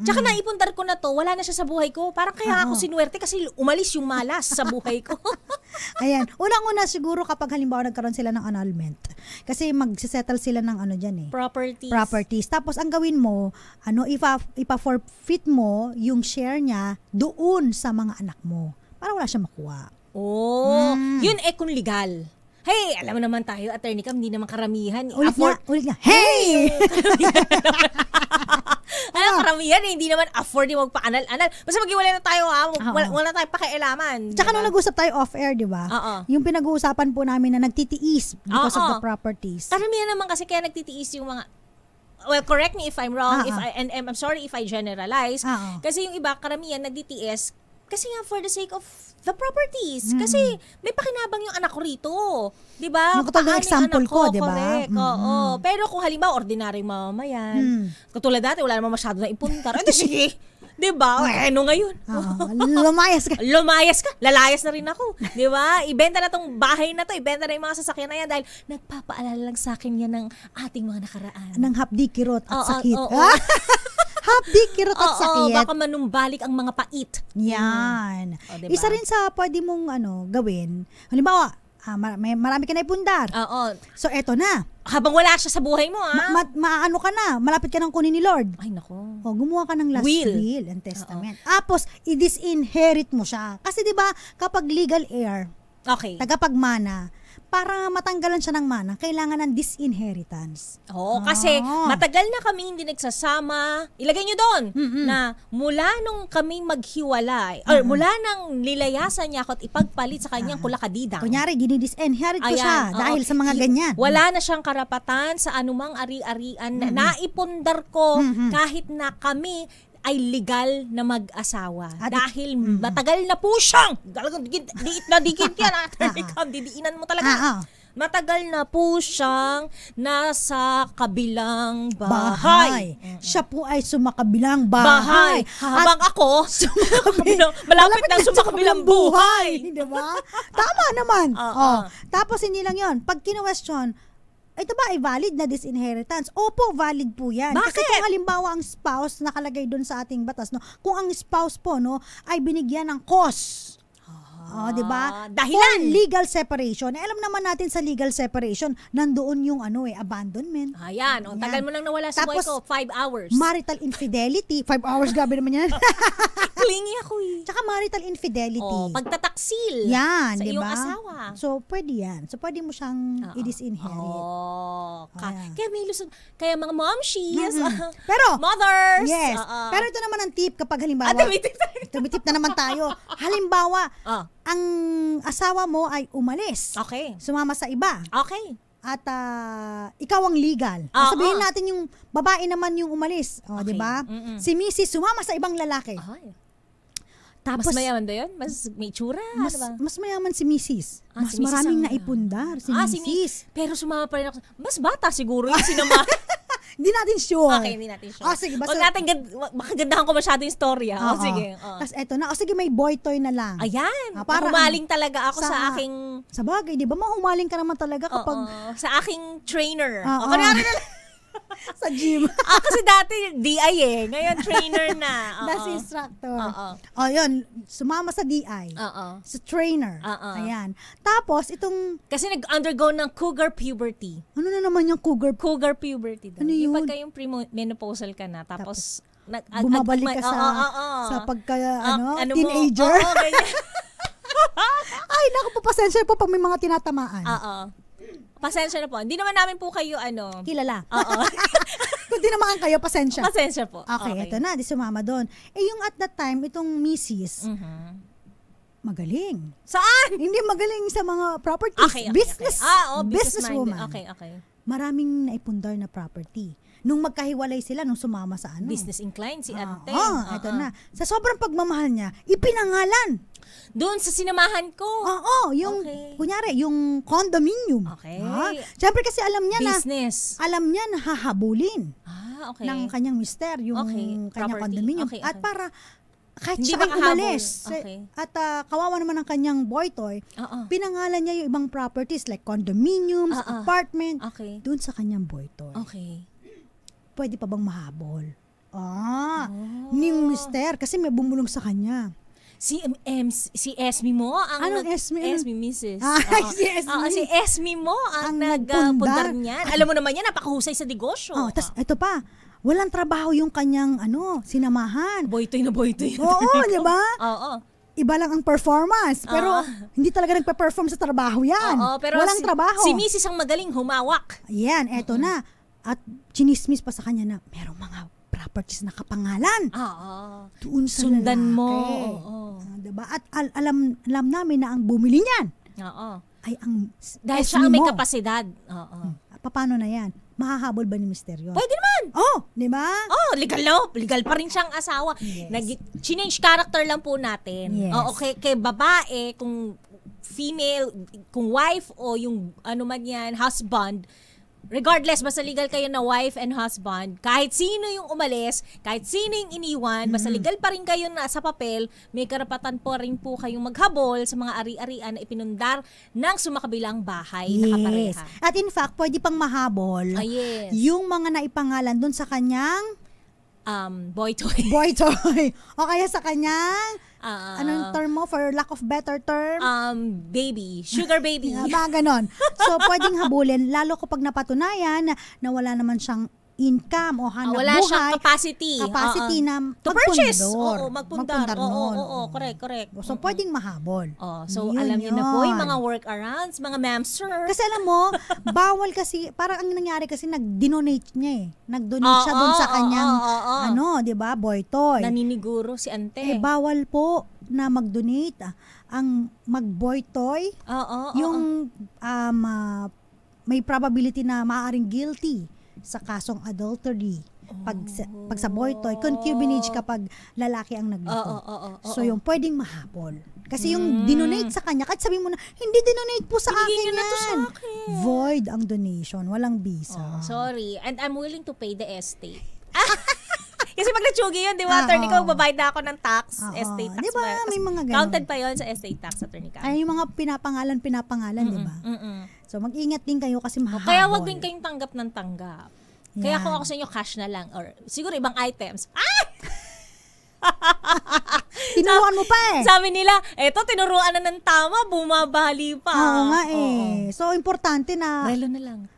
Speaker 3: Tsaka naipundar ko na to, wala na siya sa buhay ko. Parang kaya ako sinuwerte kasi umalis yung malas sa buhay ko.
Speaker 2: Ayan. Unang-una siguro kapag halimbawa nagkaroon sila ng annulment. Kasi magsisettle sila ng ano dyan Properties. Tapos ang gawin mo, ipa-forfeit mo yung share niya doon sa mga anak mo. Para wala siya makuha.
Speaker 3: Yun kung legal. Hey, alam mo naman tayo, Attorney Cam, hindi naman karamihan.
Speaker 2: Ulit nga. Hey!
Speaker 3: Karamihan, hindi naman afford yung magpa-anal-anal. Basta mag-iwalay na tayo, wala tayong pakialaman.
Speaker 2: Tsaka nung nag-usap tayo off-air, di ba? Yung pinag-uusapan po namin na nagtitiis because of the properties.
Speaker 3: Karamihan naman kasi kaya nagtitiis yung mga, well, correct me if I'm wrong, and I'm sorry if I generalize. Kasi yung iba, karamihan nagtitiis kasi nga for the sake of the properties. Kasi may pakinabang yung anak ko rito. Diba?
Speaker 2: Yung katulad ng example ko, diba?
Speaker 3: Correct. Oo. Pero kung halimbawa, ordinary mamamayan, katulad dati, wala naman masyado na ipuntar. Ito sige. Diba? Ano ngayon?
Speaker 2: Lumayas ka.
Speaker 3: Lalayas na rin ako. Diba? Ibenta na tong bahay na to. Ibenta na yung mga sasakyan na yan dahil nagpapaalala lang sa akin yan ng ating mga nakaraan.
Speaker 2: Ng hapdi, kirot at sakit. Hapdi, kirot at sakit.
Speaker 3: Baka manumbalik ang mga pait.
Speaker 2: Yan. Diba? Isa rin sa pwede mong gawin. Halimbawa, marami ka na ipundar. So, eto na.
Speaker 3: Habang wala siya sa buhay mo,
Speaker 2: maano ka na. Malapit ka ng kunin ni Lord.
Speaker 3: Ay, nako.
Speaker 2: Gumawa ka ng last will and testament. Tapos, i-disinherit mo siya. Kasi, di ba, kapag legal heir, tagapagmana, para matanggalan siya ng mana, kailangan ng disinheritance.
Speaker 3: Kasi matagal na kami hindi nagsasama. Ilagay nyo doon na mula nung kaming maghiwalay, or mula nang nilayasan niya ako at ipagpalit sa kanyang kulakadidang.
Speaker 2: Kunyari, dinidisinherit ko siya dahil sa mga ganyan.
Speaker 3: Wala na siyang karapatan sa anumang ari-arian na naipundar ko kahit na kami ay legal na mag-asawa. Dahil matagal na po siyang, talagang dikit yan, Attorney Cam, didiinan mo talaga. Matagal na po siyang nasa kabilang bahay.
Speaker 2: Siya po ay sumakabilang bahay.
Speaker 3: Habang ako, malapit na sumakabilang buhay.
Speaker 2: Diba? Tama naman. Tapos hindi lang yon. Pag kinu-question, ito ba ay valid na disinheritance? Opo, valid po yan.
Speaker 3: Bakit?
Speaker 2: Kasi kung halimbawa ang spouse, nakalagay doon sa ating batas, no? Kung ang spouse po, no, ay binigyan ng cause, di ba?
Speaker 3: Dahilan.
Speaker 2: For legal separation. Alam naman natin sa legal separation, nandoon yung abandonment.
Speaker 3: Ayan. Tagal mo lang nawala sa buhay ko. 5 hours.
Speaker 2: Marital infidelity. 5 hours, gabi naman yan.
Speaker 3: Clingy ako eh.
Speaker 2: Tsaka marital infidelity.
Speaker 3: Pagtataksil.
Speaker 2: Yan,
Speaker 3: sa
Speaker 2: diba?
Speaker 3: iyong asawa.
Speaker 2: So, pwede yan. So, pwede mo siyang i-disinherit.
Speaker 3: Kaya may lusog. Kaya mga momshies.
Speaker 2: Pero,
Speaker 3: mothers.
Speaker 2: Yes. Pero ito naman ang tip kapag halimbawa. Tumitip na naman tayo. Halimbawa, ang asawa mo ay umalis.
Speaker 3: Okay.
Speaker 2: Sumama sa iba.
Speaker 3: Okay.
Speaker 2: At ikaw ang legal. Sabihin natin yung babae naman yung umalis. Okay. 'Di ba? Si Mrs. sumama sa ibang lalaki.
Speaker 3: Tapos, mas mayaman ba yun? Mas may tsura?
Speaker 2: Mas mayaman si Mrs. Mas
Speaker 3: si Mrs.
Speaker 2: maraming naipundar si Mrs.
Speaker 3: Pero sumama pa rin ako. Mas bata siguro yung sinama.
Speaker 2: Hindi natin sure.
Speaker 3: Okay, hindi natin sure.
Speaker 2: Sige,
Speaker 3: Huwag natin, makagandahan ko masyado yung story. Sige.
Speaker 2: Tapos eto na. Sige, may boy toy na lang.
Speaker 3: Ayan. Para humaling talaga ako sa aking...
Speaker 2: Sa bagay, di ba? Mahumaling ka naman talaga kapag...
Speaker 3: sa aking trainer.
Speaker 2: Kunwari na sa gym.
Speaker 3: Kasi dati DI ngayon trainer na.
Speaker 2: Das instructor. Yun, sumama sa DI. Sa trainer. Ayan. Tapos itong
Speaker 3: kasi nag-undergo ng cougar puberty.
Speaker 2: Ano na naman yung cougar
Speaker 3: puberty daw.
Speaker 2: Ano yun?
Speaker 3: Yung pagka yung premenopausal ka na tapos
Speaker 2: bumabalik ka sa pagka teenager. Ay, naku po, pasensya po pag may mga tinatamaan.
Speaker 3: Pasensya na po. Hindi naman namin po kayo
Speaker 2: kilala. Kung di naman kayo, pasensya.
Speaker 3: Pasensya po.
Speaker 2: Okay, ito na, di sumama doon. Yung at that time, itong Mrs. Magaling.
Speaker 3: Saan?
Speaker 2: Hindi magaling sa mga properties. Businesswoman.
Speaker 3: Okay.
Speaker 2: Maraming naipundar na property. Nung magkahiwalay sila, nung sumama sa
Speaker 3: business inclined si ate.
Speaker 2: Ito na. Sa sobrang pagmamahal niya, ipinangalan.
Speaker 3: Doon sa sinamahan ko.
Speaker 2: Kunyari, yung condominium.
Speaker 3: Okay.
Speaker 2: Siyempre kasi alam niya
Speaker 3: business.
Speaker 2: Alam niya na hahabulin ng kanyang mister, yung kanyang condominium. At para kahit
Speaker 3: hindi
Speaker 2: siya ay umalis.
Speaker 3: At
Speaker 2: kawawa naman ang kanyang boy toy, pinangalan niya yung ibang properties like condominiums, apartment, doon sa kanyang boy toy.
Speaker 3: Okay.
Speaker 2: Pwede pa bang mahabol? Ni mister, kasi may bumulong sa kanya.
Speaker 3: Si Esme mo ang
Speaker 2: Anong Esme?
Speaker 3: Esme Mrs.
Speaker 2: Si Esme.
Speaker 3: Si Esme mo ang nagpundar niyan. Alam mo naman yan, napakahusay sa negosyo.
Speaker 2: Tapos ito pa, walang trabaho yung kanyang sinamahan.
Speaker 3: Boytoy na boytoy.
Speaker 2: Oo, di ba? Iba lang ang performance, pero hindi talaga nagpe-perform sa trabaho yan.
Speaker 3: Pero
Speaker 2: walang trabaho.
Speaker 3: Si Mrs. ang magaling humawak.
Speaker 2: Yan, eto na. At chinismis pa sa kanya na merong mga properties na kapangalan. Doon sa
Speaker 3: sundan
Speaker 2: lalaki.
Speaker 3: mo.
Speaker 2: Diba? At alam namin na ang bumili niyan ay ang
Speaker 3: dahil siya ang may kapasidad.
Speaker 2: Paano na yan? Mahahabol ba ni Mister yun?
Speaker 3: Pwede naman.
Speaker 2: Di ba?
Speaker 3: Legal pa rin siyang asawa.
Speaker 2: Yes.
Speaker 3: Change character lang po natin.
Speaker 2: Yes.
Speaker 3: Kay babae, kung female, kung wife o yung ano man yan, husband, regardless, basta legal kayo na wife and husband, kahit sino yung umalis, kahit sino yung iniwan, basta legal pa rin kayo na sa papel, may karapatan po rin po kayong maghabol sa mga ari-arian na ipinundar ng sumakabilang bahay na kapareha.
Speaker 2: At in fact, pwede pang mahabol yung mga naipangalan dun sa kanyang
Speaker 3: boy toy.
Speaker 2: O kaya sa kanyang anong term mo for lack of better term?
Speaker 3: Baby. Sugar baby.
Speaker 2: Mga ganon. So, pwedeng habulin, lalo kapag napatunayan na wala naman siyang income o hanap
Speaker 3: wala
Speaker 2: buhay.
Speaker 3: Siyang capacity
Speaker 2: na
Speaker 3: to purchase.
Speaker 2: Magpundar.
Speaker 3: Oo, correct.
Speaker 2: So, pwedeng mahabol.
Speaker 3: So, alam niyo na po yung mga workarounds, mga mamster.
Speaker 2: Kasi alam mo, bawal kasi, parang ang nangyari kasi nag-donate niya Nag-donate siya dun sa kanyang, di ba, boy toy.
Speaker 3: Naniniguro si ante.
Speaker 2: Bawal po na mag-donate. Ang mag-boy toy, yung may probability na maaaring guilty sa kasong adultery. Pag sa boytoy, concubinage kapag lalaki ang nagloko. So yung pwedeng mahabol. Kasi yung dinonate sa kanya, kahit sabihin mo na, hindi dinonate po sa akin yan. Void ang donation. Walang visa.
Speaker 3: Sorry. And I'm willing to pay the estate. Kasi pag natsugi yun, di ba, attorney ko, magbabayad na ako ng tax, estate tax.
Speaker 2: Di ba, may mga ganun.
Speaker 3: Counted pa yun sa estate tax, attorney ka.
Speaker 2: Ay, yung mga pinapangalan, di ba? So, mag-ingat din kayo kasi mahabol.
Speaker 3: Kaya wag din kayong tanggap ng tanggap. Kaya kung ako sa inyo, cash na lang. Or siguro ibang items.
Speaker 2: Tinuruan mo pa eh.
Speaker 3: Sabi nila, eto, tinuruan na ng tama, bumabali pa.
Speaker 2: Oo nga eh. So, importante na...
Speaker 3: Relo na lang.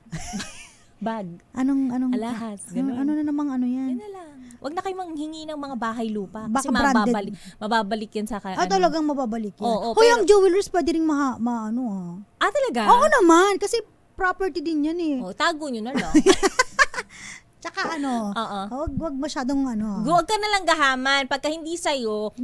Speaker 3: Bag.
Speaker 2: Anong
Speaker 3: alahas.
Speaker 2: Ano na namang ano yan?
Speaker 3: Yan na lang. Wag na kayong manghingi ng mga bahay lupa.
Speaker 2: Baka
Speaker 3: kasi mababalik yan sa
Speaker 2: talagang mababalik yan.
Speaker 3: Hoy,
Speaker 2: ang jewelers pwede rin
Speaker 3: talaga?
Speaker 2: Oo naman. Kasi property din yan eh.
Speaker 3: Tago nyo na lang.
Speaker 2: Tsaka wag masyadong
Speaker 3: Huwag ka na lang gahaman. Pagka hindi sa'yo,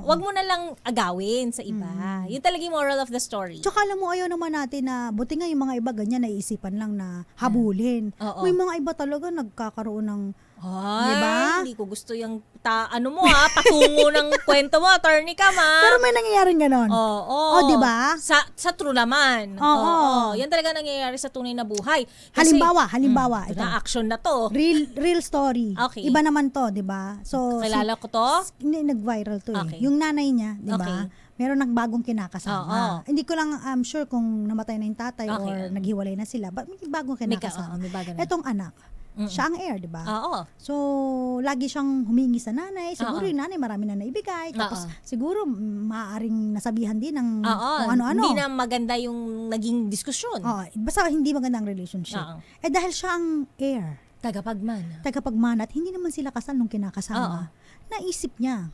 Speaker 3: wag mo na lang agawin sa iba. Yun talaga yung moral of the story.
Speaker 2: Tsaka alam mo, ayaw naman natin na, buti nga yung mga iba ganyan, naiisipan lang na habulin. May mga iba talaga nagkakaroon ng diba?
Speaker 3: Hindi ko gusto yung patungo ng kwento mo, attorney ka ma.
Speaker 2: Pero may nangyayaring ganon. Diba?
Speaker 3: Sa true naman. Yan talaga nangyayari sa tunay na buhay.
Speaker 2: Kasi, halimbawa.
Speaker 3: Ito na action na to.
Speaker 2: Real story.
Speaker 3: Okay.
Speaker 2: Iba naman to, diba? So,
Speaker 3: kilala ko to?
Speaker 2: Hindi, nag-viral to
Speaker 3: Okay.
Speaker 2: Yung nanay niya, diba?
Speaker 3: Okay.
Speaker 2: Meron nagbagong kinakasama. Hindi ko lang sure kung namatay na yung tatay or naghiwalay na sila. But may bagong kinakasama. Etong anak. Siya ang heir, di ba? So, lagi siyang humingi sa nanay. Siguro yung nanay marami na naibigay. Tapos, siguro maaaring nasabihan din ng kung ano-ano.
Speaker 3: Hindi na maganda yung naging diskusyon.
Speaker 2: Basta hindi maganda ang relationship. Dahil siya ang heir. Tagapagmana. At hindi naman sila kasal nung kinakasama. Naisip niya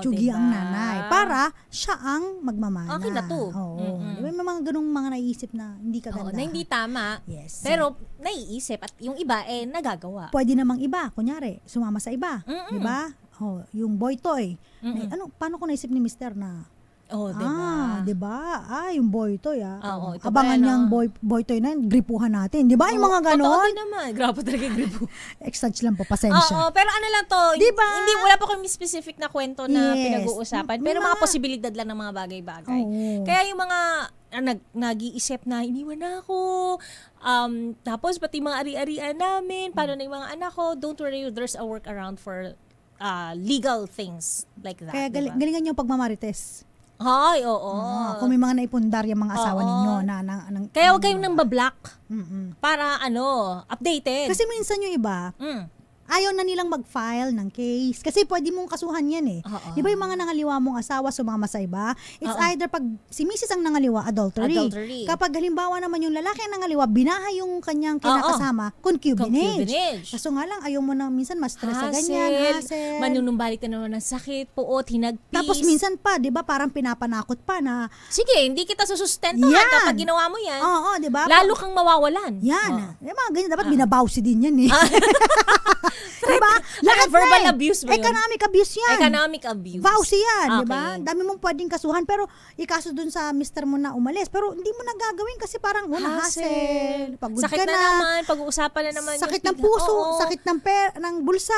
Speaker 2: tsugi ang nanay para siya ang magmamana.
Speaker 3: Okay na to.
Speaker 2: May mga ganung mga naisip na hindi kaganda.
Speaker 3: Na hindi tama.
Speaker 2: Yes.
Speaker 3: Pero naiisip at yung iba nagagawa.
Speaker 2: Pwede namang iba, kunyari, sumama sa iba, 'di ba? Yung boy toy. Paano ko naisip ni Mr. na
Speaker 3: diba?
Speaker 2: Diba? Yung boy toy abangan niyang boy toy na gripuhan natin. Diba? Yung mga ganon.
Speaker 3: Totoo din naman. Grabe talaga gripo.
Speaker 2: Exage lang po, pasensya.
Speaker 3: Pero ano lang to,
Speaker 2: diba?
Speaker 3: Hindi, wala pa kami specific na kwento na pinag-uusapan. Pero mga posibilidad lang ng mga bagay-bagay. Kaya yung mga nag-iisip na iniwan na ako, tapos pati mga ari-arian namin, paano na yung mga anak ko, don't worry, there's a work around for legal things like that.
Speaker 2: Kaya galingan yung pagmamarites. Kung may mga naipundar yung mga asawa ninyo
Speaker 3: kaya huwag kayong nang bablock para updated.
Speaker 2: Kasi minsan yung iba ayaw na nilang mag-file ng case. Kasi pwede mong kasuhan yan eh. Di ba yung mga nangaliwa mong asawa sumama sa iba? It's either pag si Mrs. ang nangaliwa, adultery. Kapag halimbawa naman yung lalaki ang nangaliwa, binahay yung kanyang kinakasama, concubinage. Kaso nga lang, ayaw mo na minsan ma-stress sa ganyan. Hassle.
Speaker 3: Manunumbalik ka naman ng sakit, puot, hinagpis.
Speaker 2: Tapos minsan pa, di ba, parang pinapanakot pa na,
Speaker 3: sige, hindi kita susustentuhan kapag ginawa mo yan.
Speaker 2: Di ba?
Speaker 3: Lalo kang mawawalan.
Speaker 2: Yan. Yung mga ganyan, dapat binabawsi din yan eh. Diba?
Speaker 3: Lahat verbal abuse ba yun?
Speaker 2: Economic abuse yan.
Speaker 3: Economic abuse.
Speaker 2: Vowsy yan, diba? Dami mong pwedeng kasuhan, pero ikaso dun sa mister mo na umalis. Pero hindi mo na gagawin kasi parang hassle. Pagod
Speaker 3: sakit
Speaker 2: ka
Speaker 3: na naman, pag-uusapan na naman.
Speaker 2: Sakit ng puso, sakit ng bulsa.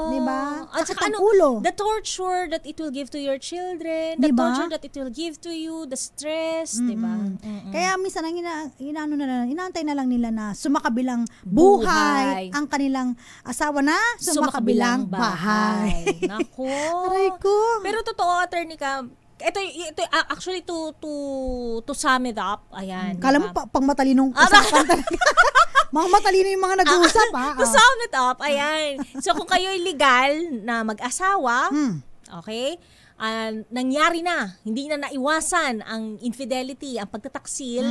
Speaker 2: Diba? Sakit ng ulo.
Speaker 3: The torture that it will give to your children, the torture that it will give to you, the stress, diba?
Speaker 2: Kaya minsan inaantay na lang nila na sumakabilang buhay ang kanilang asawa na sumakabilang bahay.
Speaker 3: Nako.
Speaker 2: Aray ko.
Speaker 3: Pero totoo, attorney ka, ito actually to sum it up, ayan.
Speaker 2: Kala mo pang matalinong usapan talaga. Mga matalino yung mga nag-uusap
Speaker 3: To sum it up, ayan. So kung kayo'y legal na mag-asawa, okay, nangyari na, hindi na naiwasan ang infidelity, ang pagtataksil.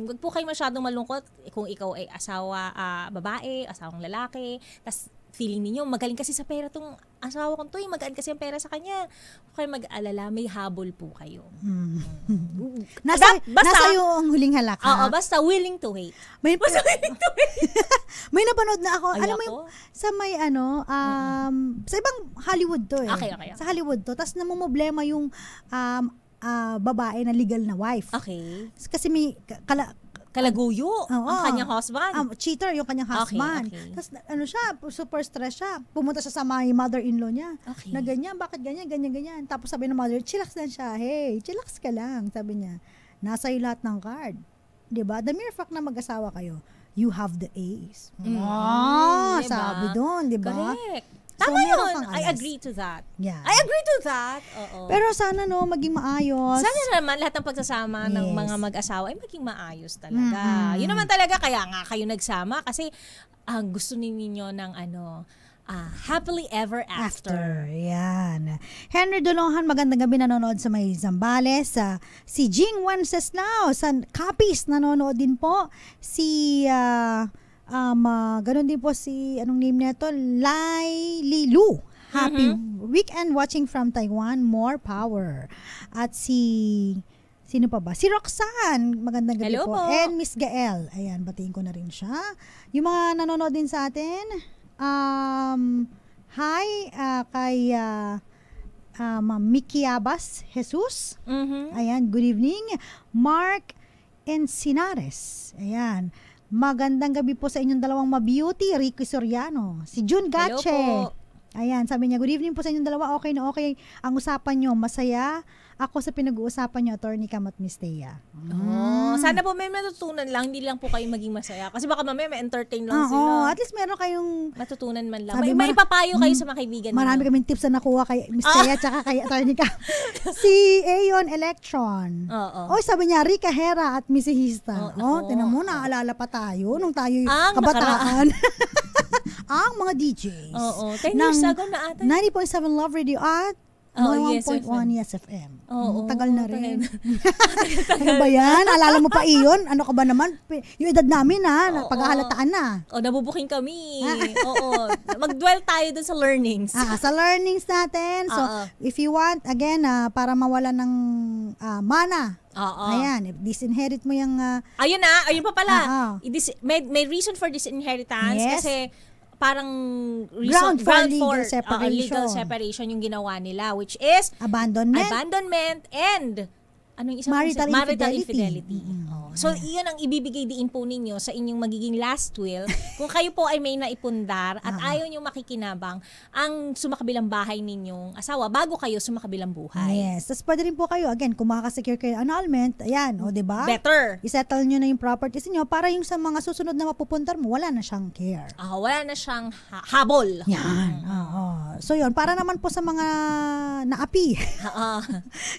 Speaker 3: Huwag po kayo masyadong malungkot kung ikaw ay asawa, babae, asawang lalaki, tas feeling niyo magaling kasi sa pera tong asawa ko to, magaan kasi ang pera sa kanya. Huwag kayo mag-alala, may habol po kayo.
Speaker 2: Nasa iyo ang huling halaka.
Speaker 3: Basta willing to wait.
Speaker 2: May napanood na ako. Alam mo yung, sa may sa ibang Hollywood to eh.
Speaker 3: Okay.
Speaker 2: Sa Hollywood to. Tapos namumblema yung babae na legal na wife.
Speaker 3: Okay.
Speaker 2: Kasi may
Speaker 3: Kalaguyo ang kanyang husband.
Speaker 2: Cheater yung kanyang husband.
Speaker 3: Okay.
Speaker 2: Tapos siya, super stress siya. Pumunta siya sa my mother-in-law niya.
Speaker 3: Okay.
Speaker 2: Na ganyan, bakit ganyan. Tapos sabi ng mother, chillax lang siya. Hey, chillax ka lang. Sabi niya, nasa iyo lahat ng card. Diba? The mere fact na mag-asawa kayo, you have the ace.
Speaker 3: Diba?
Speaker 2: Sabi doon, diba?
Speaker 3: Correct.
Speaker 2: So,
Speaker 3: tama yun.
Speaker 2: kang
Speaker 3: I
Speaker 2: alas.
Speaker 3: agree to that.
Speaker 2: Yeah.
Speaker 3: I agree to that. Oo.
Speaker 2: Pero sana maging maayos.
Speaker 3: Sana naman lahat ng pagsasama ng mga mag-asawa ay maging maayos talaga. Yun naman talaga, kaya nga kayo nagsama kasi gusto ninyo ng happily ever after.
Speaker 2: Yan. Henry Dolohan, magandang gabi, nanonood sa may Zambales. Si Jing Wenceslao sa Capiz, nanonood din po. Si ganun din po si, anong name nito? Lai Lilu. Happy weekend watching from Taiwan. More power. At sino pa ba? Si Roxanne. Magandang gabi po. And Miss Gael. Ayan, batiin ko na rin siya. Yung mga nanonood din sa atin. Hi kay Ma'am Mickey Abas Jesus. Ayan, good evening. Mark Encinares. Ayan. Magandang gabi po sa inyong dalawang ma-beauty, Ricky Soriano. Si June Gache.
Speaker 3: Hello po.
Speaker 2: Ayan, sabi niya, good evening po sa inyong dalawa. Okay na okay ang usapan nyo. Masaya ako sa pinag-uusapan nyo, Attorney Cam at Miss Thea.
Speaker 3: Sana po may matutunan lang, hindi lang po kayo maging masaya. Kasi baka mamaya may entertain lang sila.
Speaker 2: At least meron kayong
Speaker 3: matutunan man lang. May ipapayo kayo sa mga kaibigan nyo.
Speaker 2: Marami kaming tips na nakuha kay Miss Thea at kay Attorney Cam. Si Aeon Electron. Sabi niya, Rica Hera at Missy Hista. Tinan mo, naalala pa tayo nung tayo kabataan. Ang mga DJs.
Speaker 3: 10 years ago na ata.
Speaker 2: 90.7 Love Radio at 101.1 Yes FM. Tagal na rin. Ano ba yan? Alala mo pa iyon? Ano ka ba naman? Yung edad namin pag-ahalataan na.
Speaker 3: Nabubuking kami. Mag-dwell tayo dun sa learnings.
Speaker 2: Sa learnings natin. So, if you want, again, para mawala ng mana, ayan, disinherit mo yung...
Speaker 3: ayun pa pala. May reason for disinheritance kasi parang
Speaker 2: ground for
Speaker 3: legal separation yung ginawa nila, which is abandonment and anong isang
Speaker 2: marital infidelity.
Speaker 3: So, iyon ang ibibigay diin po ninyo sa inyong magiging last will. Kung kayo po ay may naipundar at ayaw nyo makikinabang ang sumakabilang bahay ninyong asawa bago kayo sumakabilang buhay.
Speaker 2: Yes. Tapos pwede rin po kayo, again, kung makakasecure kayo annulment, ayan, diba?
Speaker 3: Better.
Speaker 2: I-settle nyo na yung properties niyo para yung sa mga susunod na mapupuntar mo, wala na siyang care.
Speaker 3: Wala na siyang habol.
Speaker 2: Yan. So yun, para naman po sa mga naapi.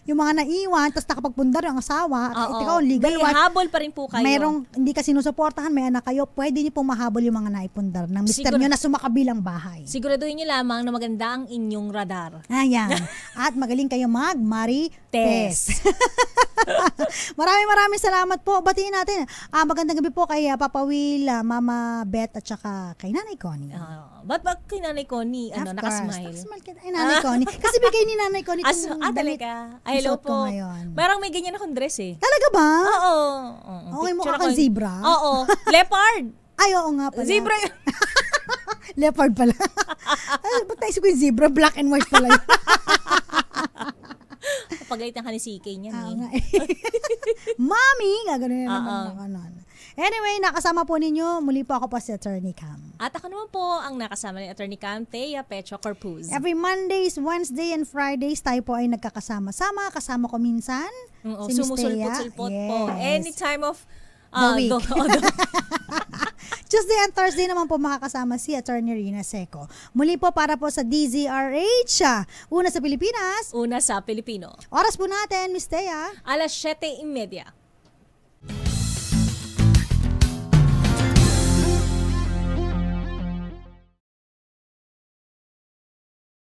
Speaker 2: Yung mga naiwan, tapos nakapagpundar yung asawa, ikaw, legal wife.
Speaker 3: Habol pa rin po kayo.
Speaker 2: Mayroong hindi ka sinusuportahan, may anak kayo, pwede niyo pong mahabol yung mga naipundar ng mister nyo na sumakabilang bahay.
Speaker 3: Siguraduhin niyo lamang na maganda ang inyong radar.
Speaker 2: Ayan. At magaling kayo mag-Marites. Maraming salamat po. Batiin natin. Magandang gabi po kay Papa Will, Mama Beth at saka kay Nanay Connie.
Speaker 3: Ba't kay Nanay Connie nakasmile?
Speaker 2: Nakasmile kay Nanay Connie. Kasi bigay ni Nanay Connie itong
Speaker 3: talaga. Hello po. Parang may ganyan akong dress eh.
Speaker 2: Talaga ba?
Speaker 3: Oo.
Speaker 2: Okay, mukha kang zebra.
Speaker 3: Oo. Leopard.
Speaker 2: Ay, oo nga pala.
Speaker 3: Zebra.
Speaker 2: Leopard pala. Ba't naisip ko yung zebra? Black and white pala yun.
Speaker 3: Pagalitan ka ni CK niyan
Speaker 2: Mommy! Gagano'n naman. Anyway, nakasama po ninyo. Muli po ako po si Attorney Cam.
Speaker 3: At ako naman po ang nakasama ni Attorney Cam, Thea Petro Corpuz.
Speaker 2: Every Mondays, Wednesday, and Fridays, tayo po ay nagkakasama-sama. Kasama ko minsan. Si Miss Thea.
Speaker 3: Sumusulpot-sulpot po. Any time of
Speaker 2: the week. Tuesday and Thursday naman po makakasama si Attorney Rina Seco. Muli po para po sa DZRH. Una sa Pilipinas.
Speaker 3: Una sa Pilipino.
Speaker 2: Oras po natin, Miss Thea.
Speaker 3: 7:30.